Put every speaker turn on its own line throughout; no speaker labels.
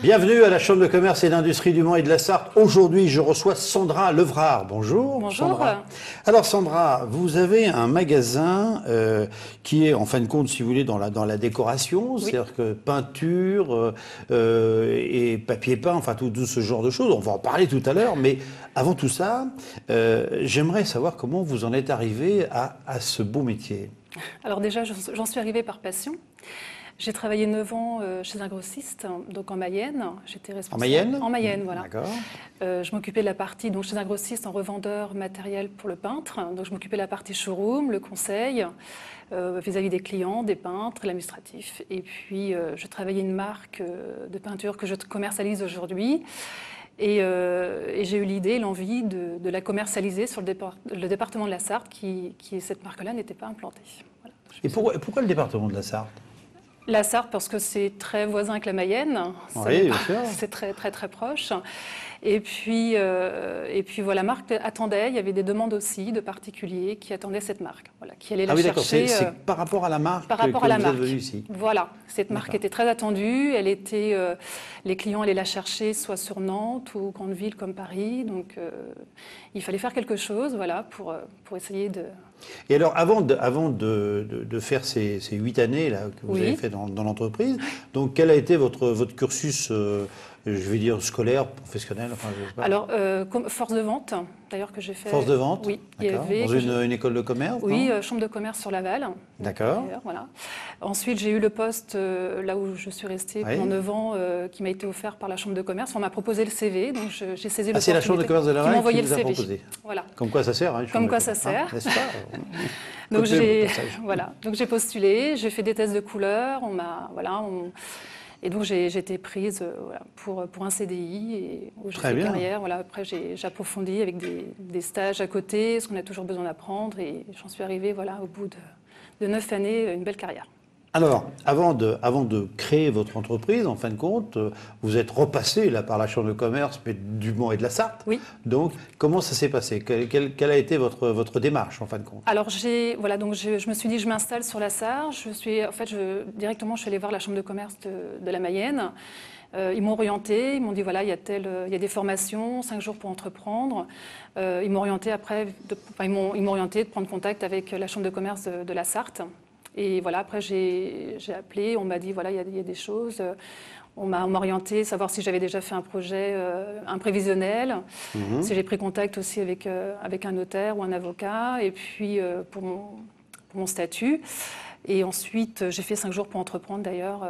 Bienvenue à la Chambre de commerce et d'industrie du Mans et de la Sarthe. Aujourd'hui, je reçois Sandra Levrard. Bonjour.
Bonjour.
Sandra. Alors Sandra, vous avez un magasin qui est en fin de compte, si vous voulez, dans la décoration,
Oui.
c'est-à-dire que peinture et papier peint, enfin tout ce genre de choses. On va en parler tout à l'heure, mais avant tout ça, j'aimerais savoir comment vous en êtes arrivé à ce beau métier.
Alors déjà, j'en suis arrivée par passion. J'ai travaillé 9 ans chez un grossiste, donc en Mayenne. J'étais responsable.
En Mayenne ?
En Mayenne, voilà.
D'accord.
Je m'occupais de la partie, donc chez un grossiste en revendeur matériel pour le peintre. Donc je m'occupais de la partie showroom, le conseil, vis-à-vis des clients, des peintres, l'administratif. Et puis je travaillais une marque de peinture que je commercialise aujourd'hui. Et j'ai eu l'idée, l'envie de la commercialiser sur le département de la Sarthe, qui cette marque-là n'était pas implantée. Voilà.
Et pourquoi le département de la Sarthe ?
La Sarthe, parce que c'est très voisin avec la Mayenne.
Oui, bien sûr.
C'est très, très, très proche. Et puis voilà, la marque attendait. Il y avait des demandes aussi de particuliers qui attendaient cette marque, voilà, qui allaient la chercher.
Ah oui, d'accord. C'est par rapport à la marque
par rapport à la
vous
marque.
êtes venu ici.
Voilà, cette marque était très attendue. Elle était, les clients allaient la chercher soit sur Nantes ou grandes villes comme Paris. Donc il fallait faire quelque chose, voilà, pour essayer de.
Et alors, avant de faire ces 8 années là, que vous
Oui.
avez fait dans l'entreprise, donc quel a été votre cursus, je vais dire, scolaire, professionnel, enfin, je sais pas.
Alors, force de vente, d'ailleurs, que j'ai fait.
Force de vente.
Oui,
D'accord. Dans une école de commerce.
Oui,
non
chambre de commerce sur Laval.
D'accord.
Voilà. Ensuite, j'ai eu le poste là où je suis restée pendant 9 ans, qui m'a été offert par la chambre de commerce. On m'a proposé le CV, donc j'ai saisi l'opportunité.
C'est la chambre de commerce de
qui m'a
Laval
envoyé
qui vous a
le CV.
proposé.
Voilà.
Comme quoi ça sert. Hein,
Comme quoi ça sert.
N'est-ce pas
Donc
Côté
voilà. Donc j'ai postulé, j'ai fait des tests de couleurs. Et donc j'ai été prise voilà, pour un CDI et où j'ai fait carrière. Voilà. Après j'ai approfondi avec des stages à côté, ce qu'on a toujours besoin d'apprendre. Et j'en suis arrivée voilà, au bout de 9 années, une belle carrière.
Alors, avant de créer votre entreprise, en fin de compte, vous êtes repassé là par la Chambre de commerce mais du Mans et de la Sarthe.
Oui.
Donc, comment ça s'est passé ? Quelle a été votre démarche, en fin de compte ?
Alors, donc je me suis dit, je m'installe sur la Sarthe. Directement, je suis allée voir la Chambre de commerce de la Mayenne. Ils m'ont orienté, ils m'ont dit, voilà, il y a des formations, 5 jours pour entreprendre. Ils m'ont orienté ils m'ont orienté de prendre contact avec la Chambre de commerce de la Sarthe. Et voilà, après j'ai appelé, on m'a dit voilà, il y a des choses. On m'a orienté, savoir si j'avais déjà fait un projet, un prévisionnel, si j'ai pris contact aussi avec un notaire ou un avocat, et puis pour mon statut. Et ensuite, j'ai fait 5 jours pour entreprendre d'ailleurs,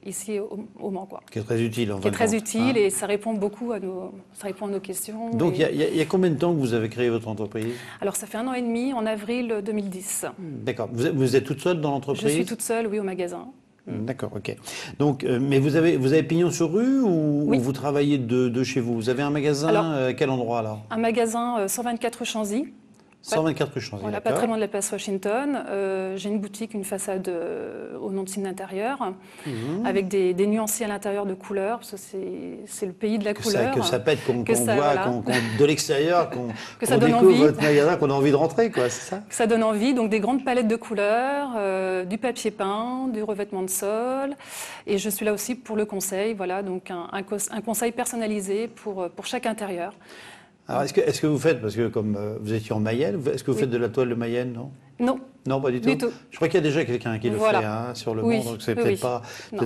ici au Mans. Quoi.
Qui est très utile, en fait.
Qui est très utile et ça répond beaucoup à nos questions.
Donc, il y a combien de temps que vous avez créé votre entreprise ?
Alors, ça fait 1 an et demi, en avril 2010.
D'accord. Vous êtes toute seule dans l'entreprise ?
Je suis toute seule, oui, au magasin.
D'accord, ok. Donc, mais vous avez pignon sur rue ou vous travaillez de chez vous ? Vous avez un magasin à quel endroit alors ?
Un magasin 124 rue Chanzy.
124 rue Chanzy,
voilà, pas très loin de la place Washington. J'ai une boutique, une façade au nom de Signe Intérieur, avec des nuanciers à l'intérieur de couleurs, parce que c'est le pays de la couleur.
Que ça pète, qu'on voit de l'extérieur, qu'on
donne
découvre
envie.
votre magasin, qu'on a envie de rentrer, quoi, c'est ça ?
Que ça donne envie, donc des grandes palettes de couleurs, du papier peint, du revêtement de sol. Et je suis là aussi pour le conseil, voilà, donc un conseil personnalisé pour chaque intérieur.
Alors, est-ce que vous faites, parce que comme vous étiez en Mayenne, est-ce que vous faites de la toile de Mayenne, non ?
Non.
Non, pas du tout. Je crois qu'il y a déjà quelqu'un qui le fait sur le Mans, donc c'est peut-être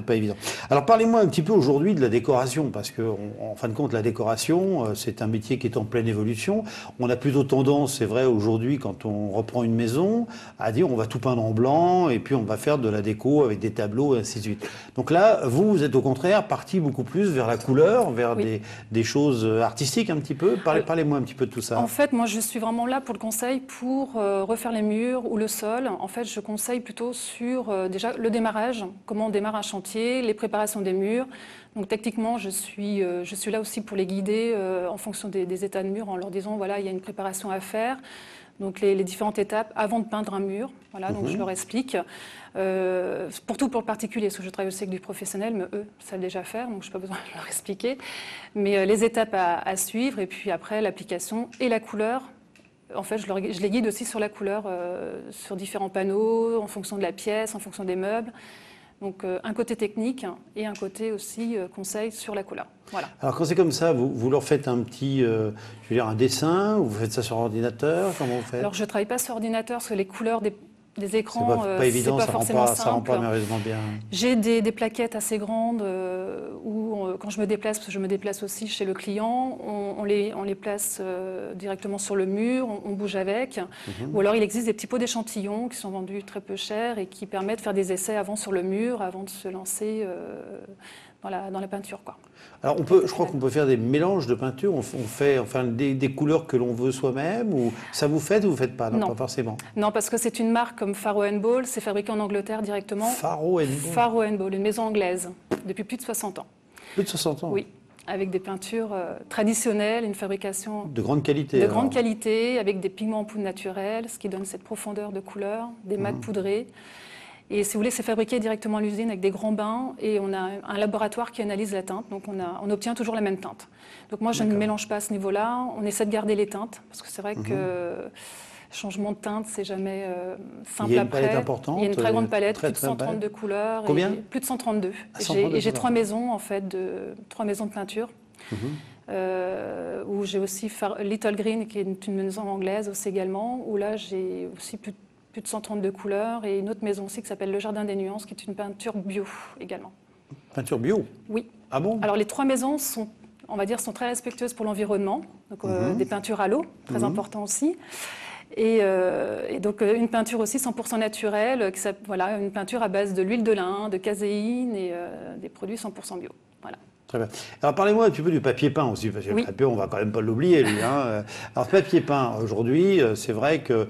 pas évident. Alors parlez-moi un petit peu aujourd'hui de la décoration, parce que en fin de compte, la décoration, c'est un métier qui est en pleine évolution. On a plutôt tendance, c'est vrai aujourd'hui, quand on reprend une maison, à dire on va tout peindre en blanc et puis on va faire de la déco avec des tableaux et ainsi de suite. Donc là, vous êtes au contraire parti beaucoup plus vers la couleur, vers des choses artistiques un petit peu. Parlez-moi un petit peu de tout ça.
En fait, moi je suis vraiment là pour le conseil, pour refaire les murs ou le sol. En fait, je conseille plutôt sur déjà le démarrage, comment on démarre un chantier, les préparations des murs. Donc techniquement, je suis là aussi pour les guider en fonction des états de mur, en leur disant voilà, il y a une préparation à faire. Donc les différentes étapes avant de peindre un mur. Voilà, donc je leur explique. Pour le particulier, parce que je travaille aussi avec du professionnel, mais eux savent déjà faire, donc je n'ai pas besoin de leur expliquer. Mais les étapes à suivre, et puis après l'application et la couleur. En fait, je les guide aussi sur la couleur, sur différents panneaux, en fonction de la pièce, en fonction des meubles. Donc un côté technique et un côté aussi conseil sur la couleur. Voilà.
Alors quand c'est comme ça, vous leur faites un petit, je veux dire un dessin, ou vous faites ça sur ordinateur, comment vous faites?
Alors je ne travaille pas sur ordinateur parce que les couleurs des écrans,
c'est pas évident,
c'est pas forcément simple.
Ça rend pas merveilleusement bien.
J'ai des plaquettes assez grandes où, quand je me déplace, parce que je me déplace aussi chez le client, on les place directement sur le mur, on bouge avec. Ou alors il existe des petits pots d'échantillons qui sont vendus très peu cher et qui permettent de faire des essais avant sur le mur, avant de se lancer dans la peinture, quoi.
Alors je crois qu'on peut faire des mélanges de peinture, on fait enfin des couleurs que l'on veut soi-même, ou ça vous fait ou vous faites pas? Non, pas forcément.
Non, parce que c'est une marque comme Faro & Ball, c'est fabriqué en Angleterre directement.
Faro & Ball.
Faro & Ball, une maison anglaise, depuis plus de 60 ans.
Plus de 60 ans?
Oui, avec des peintures traditionnelles, une fabrication
de grande qualité.
De grande qualité, avec des pigments en poudre naturelle, ce qui donne cette profondeur de couleur, des mats poudrés. Et si vous voulez, c'est fabriqué directement à l'usine avec des grands bains et on a un laboratoire qui analyse la teinte. Donc on obtient toujours la même teinte. Donc moi, je ne mélange pas à ce niveau-là. On essaie de garder les teintes parce que c'est vrai que changement de teinte, c'est jamais simple après.
Il y a une palette importante.
Il y a une très grande palette, plus de 132 couleurs.
Combien?
Plus de 132. Et j'ai 3 maisons en fait, 3 maisons de peinture. Où j'ai aussi Little Green, qui est une maison anglaise aussi également, où là j'ai aussi plus de 132 couleurs, et une autre maison aussi qui s'appelle Le Jardin des Nuances, qui est une peinture bio également.
Peinture bio?
Oui.
Ah bon?
Alors les 3 maisons sont, on va dire, sont très respectueuses pour l'environnement, donc des peintures à l'eau, très important aussi. Et donc une peinture aussi 100% naturelle, voilà, une peinture à base de l'huile de lin, de caséine et des produits 100% bio. Voilà.
Très bien. Alors parlez-moi un petit peu du papier peint aussi, parce que le papier, on ne va quand même pas l'oublier, lui. Hein. Alors papier peint, aujourd'hui, c'est vrai que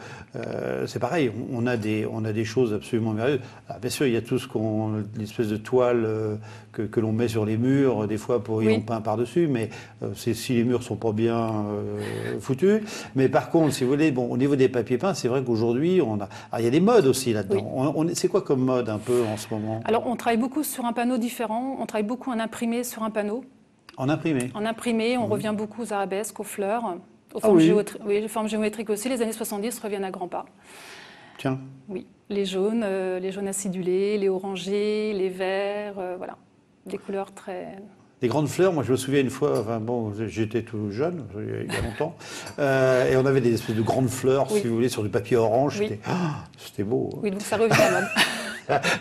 c'est pareil, on a des choses absolument merveilleuses. Alors, bien sûr, il y a tout l'espèce de toile que l'on met sur les murs, des fois pour y peint par-dessus, mais si les murs ne sont pas bien foutus. Mais par contre, si vous voulez, bon, au niveau des papiers peints, c'est vrai qu'aujourd'hui, il y a des modes aussi là-dedans. C'est quoi comme mode un peu en ce moment?
Alors on travaille beaucoup sur un panneau différent, on travaille beaucoup en imprimé sur un panneau.
En imprimé? En
imprimé, on revient beaucoup aux arabesques, aux fleurs, aux formes, les formes géométriques aussi. Les années 70 reviennent à grands pas.
Tiens.
Oui, les jaunes acidulés, les orangés, les verts, voilà. Des couleurs très...
Des grandes fleurs, moi je me souviens une fois, enfin bon, j'étais tout jeune, il y a longtemps, et on avait des espèces de grandes fleurs, si vous voulez, sur du papier orange, c'était beau.
Oui, donc ça revient à la mode.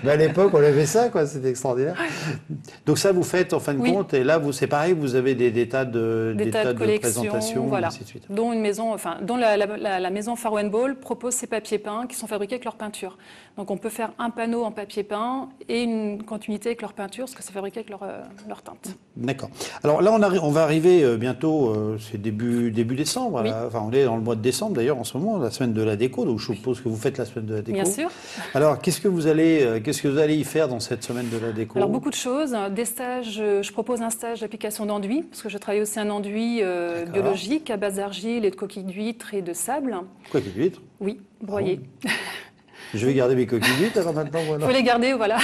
Mais à l'époque, on avait ça, quoi, c'était extraordinaire. Donc ça, vous faites en fin de compte, et là, c'est pareil, vous avez des tas de présentations,
voilà,
ainsi de suite.
Dont une maison, enfin, dont la maison Faro & Ball propose ces papiers peints qui sont fabriqués avec leur peinture. Donc on peut faire un panneau en papier peint et une continuité avec leur peinture, parce que c'est fabriqué avec leur teinte.
D'accord. Alors là, on va arriver bientôt, c'est début décembre, enfin on est dans le mois de décembre d'ailleurs en ce moment, la semaine de la déco, donc je suppose que vous faites la semaine de la déco.
Bien sûr.
Alors qu'est-ce que vous allez y faire dans cette semaine de la déco?
Alors beaucoup de choses, des stages, je propose un stage d'application d'enduit, parce que je travaille aussi un enduit biologique à base d'argile et de coquilles d'huîtres et de sable.
Coquilles d'huîtres?
Oui, broyées.
Ah bon. Je vais garder mes coquilles d'huîtres alors maintenant, voilà.
Il faut les garder, voilà.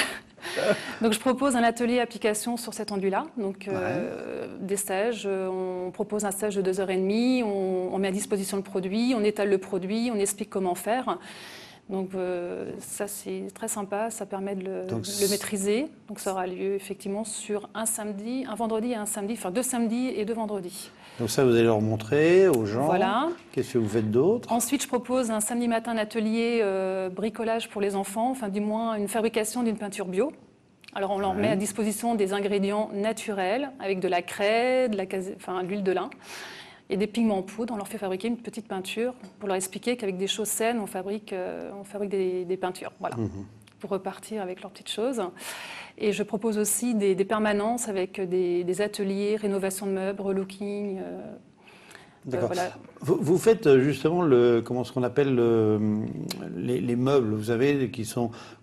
Donc je propose un atelier application sur cet enduit-là, donc des stages, on propose un stage de 2h30, on met à disposition le produit, on étale le produit, on explique comment faire. Donc ça c'est très sympa, ça permet de le maîtriser. Donc ça aura lieu effectivement sur un vendredi et un samedi, enfin 2 samedis et 2 vendredis.
Donc ça vous allez leur montrer aux gens.
Voilà.
Qu'est-ce que vous faites d'autre?
Ensuite je propose un samedi matin un atelier bricolage pour les enfants, enfin du moins une fabrication d'une peinture bio. Alors on leur met à disposition des ingrédients naturels avec de la craie, de l'huile de lin. Et des pigments en poudre, on leur fait fabriquer une petite peinture pour leur expliquer qu'avec des choses saines, on fabrique des peintures, voilà, pour repartir avec leurs petites choses. Et je propose aussi des permanences avec des ateliers, rénovation de meubles, relooking.
D'accord. Voilà. Vous faites justement ce qu'on appelle les meubles, vous savez,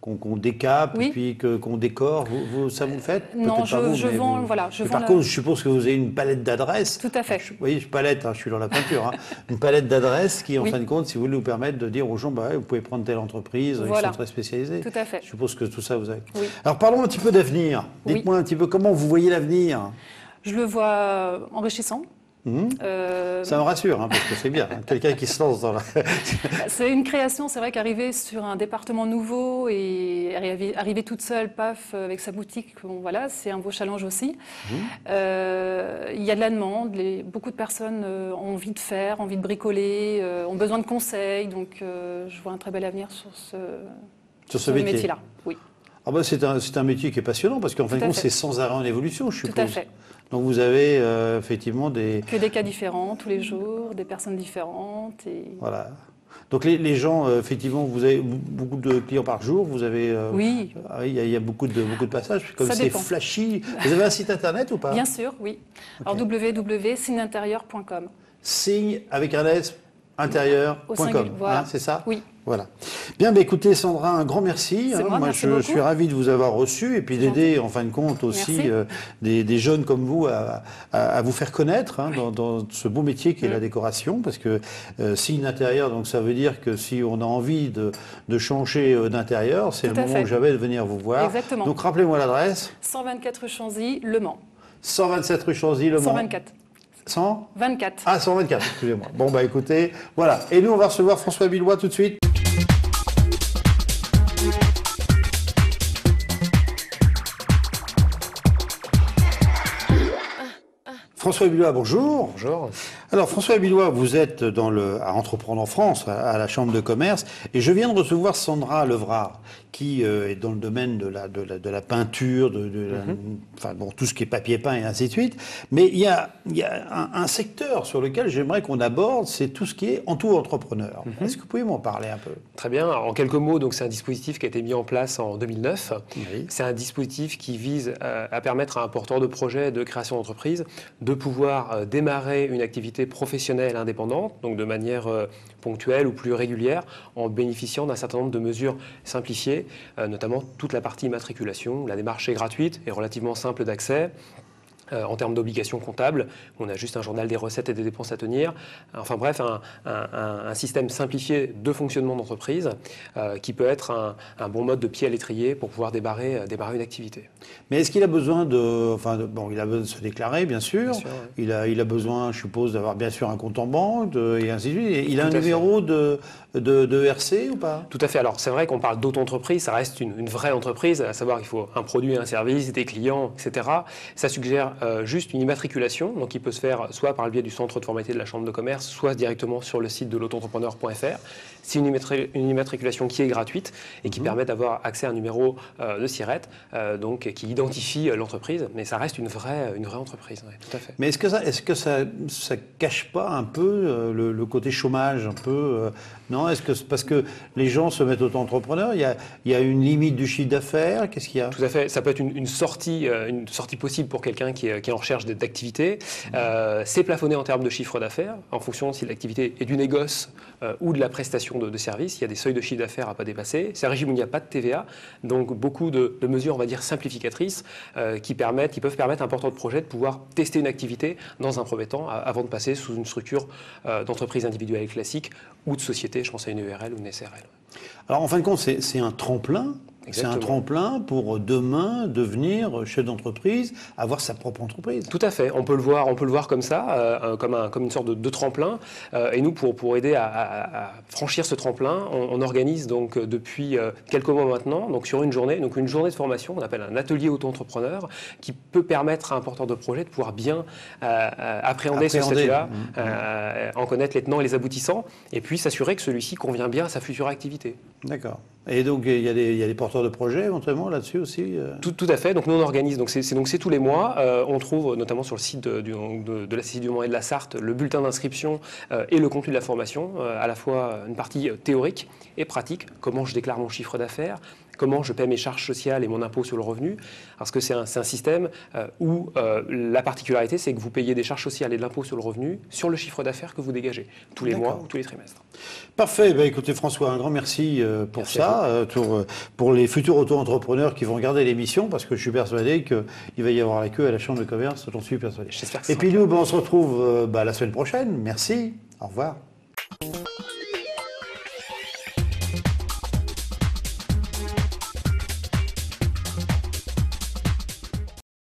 qu'on décape et puis qu'on décore. Ça vous le faites?
Non, je vends.
Par contre, je suppose que vous avez une palette d'adresses.
Tout à fait.
Oui, palette. Je suis dans la peinture. Une palette d'adresses qui, en fin de compte, si vous voulez, vous permettre de dire aux gens, vous pouvez prendre telle entreprise, ils sont très spécialisés.
Tout à fait.
Je suppose que tout ça vous avez.
Oui.
Alors parlons un petit peu d'avenir. Dites-moi un petit peu comment vous voyez l'avenir.
Je le vois enrichissant.
Ça me rassure, parce que c'est bien, quelqu'un qui se lance dans la...
C'est une création, c'est vrai qu'arriver sur un département nouveau et arriver toute seule, paf, avec sa boutique, bon, voilà, c'est un beau challenge aussi. Il y a de la demande, beaucoup de personnes ont envie de faire, envie de bricoler, ont besoin de conseils, donc je vois un très bel avenir sur ce métier-là. Oui.
Ah bah c'est un métier qui est passionnant, parce qu'en fin de compte, c'est sans arrêt en évolution, je suppose.
Tout à fait.
Donc vous avez effectivement des
cas différents tous les jours, des personnes différentes.
Voilà. Donc les gens, effectivement, vous avez beaucoup de clients par jour, vous avez...
Oui.
Il y a beaucoup de passages, comme c'est flashy. Vous avez un site internet ou pas?
Bien sûr, oui. Okay. Alors www.signeintérieur.com.
Signe avec un S, intérieur.com,
voilà.
C'est ça?
Oui.
Voilà. Bien, écoutez Sandra, un grand merci.
Moi
je suis ravi de vous avoir reçu et puis d'aider en fin de compte aussi des jeunes comme vous à vous faire connaître dans ce beau métier qui est la décoration, parce que signe d'intérieur, donc ça veut dire que si on a envie de changer d'intérieur, c'est le moment ou jamais de venir vous voir.
Exactement.
Donc rappelez-moi l'adresse.
124 rue Chanzy, Le Mans.
127 rue Chanzy, Le Mans.
124.
124. Ah, 124, excusez-moi. Bon, bah écoutez, voilà. Et nous, on va recevoir François Billois tout de suite. François Billois, bonjour.
Bonjour.
Alors François Billois, vous êtes à Entreprendre en France, à la Chambre de commerce, et je viens de recevoir Sandra Levrard, qui est dans le domaine de la peinture, enfin bon, tout ce qui est papier peint et ainsi de suite. Mais il y a un secteur sur lequel j'aimerais qu'on aborde, c'est tout ce qui est auto-entrepreneur. Est-ce que vous pouvez m'en parler un peu?
Très bien. En quelques mots, donc c'est un dispositif qui a été mis en place en 2009.
Oui.
C'est un dispositif qui vise à permettre à un porteur de projet de création d'entreprise de pouvoir démarrer une activité professionnelle indépendante, donc de manière ponctuelle ou plus régulière, en bénéficiant d'un certain nombre de mesures simplifiées, notamment toute la partie immatriculation. La démarche est gratuite et relativement simple d'accès. En termes d'obligations comptables, on a juste un journal des recettes et des dépenses à tenir. Enfin bref, un système simplifié de fonctionnement d'entreprise qui peut être un bon mode de pied à l'étrier pour pouvoir démarrer une activité.
Mais est-ce qu'il a besoin il a besoin de se déclarer, bien sûr. Oui. Il a besoin, je suppose, d'avoir bien sûr un compte en banque et ainsi de suite. Il a un numéro de RC ou pas?
Tout à fait. Alors c'est vrai qu'on parle d'auto-entreprise, ça reste une vraie entreprise, à savoir qu'il faut un produit, un service, des clients, etc. Ça suggère juste une immatriculation, donc qui peut se faire soit par le biais du centre de formalité de la Chambre de commerce, soit directement sur le site de l'auto-entrepreneur.fr. C'est une immatriculation qui est gratuite et qui permet d'avoir accès à un numéro de SIRET, donc qui identifie l'entreprise, mais ça reste une vraie entreprise, oui, tout à fait.
Mais est-ce que ça cache pas un peu le côté chômage, un peu non? Est-ce que parce que les gens se mettent auto-entrepreneurs, il y a une limite du chiffre d'affaires? Qu'est-ce qu'il y a?
Tout à fait. Ça peut être une sortie possible pour quelqu'un qui est en recherche d'activité. C'est plafonné en termes de chiffre d'affaires, en fonction si l'activité est du négoce ou de la prestation de services. Il y a des seuils de chiffre d'affaires à ne pas dépasser. C'est un régime où il n'y a pas de TVA, donc beaucoup de mesures, on va dire, simplificatrices qui peuvent permettre à un porteur de projet de pouvoir tester une activité dans un premier temps avant de passer sous une structure d'entreprise individuelle classique ou de société, je pense à une URL ou une SRL.
Alors en fin de compte, c'est un tremplin.
Exactement.
C'est un tremplin pour demain devenir chef d'entreprise, avoir sa propre entreprise.
Tout à fait. On peut le voir comme ça, comme une sorte de tremplin. Et nous, pour aider à franchir ce tremplin, on organise donc depuis quelques mois maintenant, donc sur une journée de formation, on appelle un atelier auto-entrepreneur, qui peut permettre à un porteur de projet de pouvoir bien appréhender ce statut-là, en connaître les tenants et les aboutissants, et puis s'assurer que celui-ci convient bien à sa future activité.
D'accord. Et donc il y a des porteurs de projets éventuellement là-dessus aussi
Tout à fait. Donc nous on organise, c'est tous les mois. On trouve notamment sur le site de la CCI du Mans et de la Sarthe le bulletin d'inscription et le contenu de la formation, à la fois une partie théorique et pratique. Comment je déclare mon chiffre d'affaires, comment je paie mes charges sociales et mon impôt sur le revenu, parce que c'est un système où la particularité, c'est que vous payez des charges sociales et de l'impôt sur le revenu sur le chiffre d'affaires que vous dégagez, tous les mois ou tous les trimestres.
Parfait. Écoutez François, un grand merci pour ça, pour les futurs auto-entrepreneurs qui vont regarder l'émission, parce que je suis persuadé qu'il va y avoir la queue à la Chambre de commerce, j'en suis persuadé.
J'espère que
et puis nous, on se retrouve la semaine prochaine. Merci, au revoir.